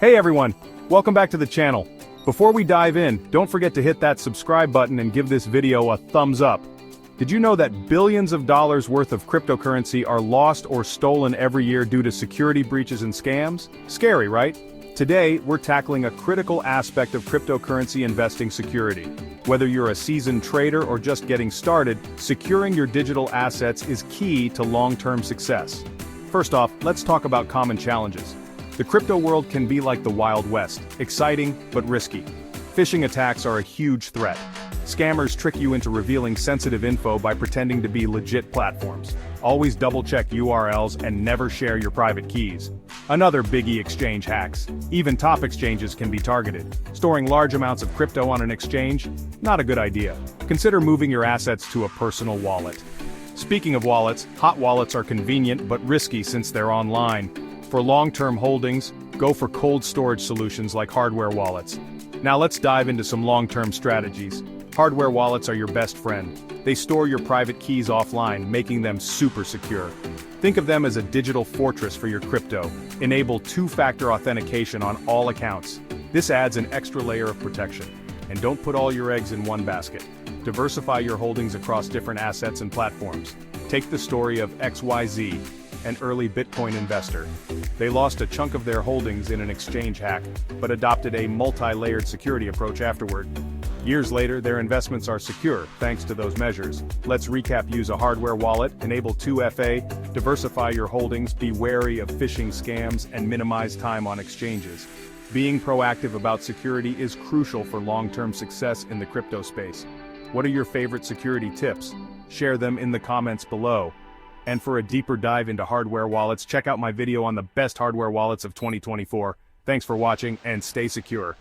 Hey everyone, welcome back to the channel. Before we dive in, don't forget to hit that subscribe button and give this video a thumbs up. Did you know that billions of dollars worth of cryptocurrency are lost or stolen every year due to security breaches and scams? Scary, right? Today, we're tackling a critical aspect of cryptocurrency investing security. Whether you're a seasoned trader or just getting started, securing your digital assets is key to long-term success. First off, let's talk about common challenges. The crypto world can be like the Wild West, exciting but risky. Phishing attacks are a huge threat. Scammers trick you into revealing sensitive info by pretending to be legit platforms. Always double-check URLs and never share your private keys. Another biggie: exchange hacks. Even top exchanges can be targeted. Storing large amounts of crypto on an exchange? Not a good idea. Consider moving your assets to a personal wallet. Speaking of wallets, hot wallets are convenient but risky since they're online. For long-term holdings, go for cold storage solutions like hardware wallets. Now let's dive into some long-term strategies. Hardware wallets are your best friend. They store your private keys offline, making them super secure. Think of them as a digital fortress for your crypto. Enable two-factor authentication on all accounts. This adds an extra layer of protection. And don't put all your eggs in one basket. Diversify your holdings across different assets and platforms. Take the story of XYZ, an early Bitcoin investor. They lost a chunk of their holdings in an exchange hack, but adopted a multi-layered security approach afterward. Years later, their investments are secure, thanks to those measures. Let's recap: use a hardware wallet, enable 2FA, diversify your holdings, be wary of phishing scams, and minimize time on exchanges. Being proactive about security is crucial for long-term success in the crypto space. What are your favorite security tips? Share them in the comments below. And for a deeper dive into hardware wallets, check out my video on the best hardware wallets of 2024. Thanks for watching, and stay secure.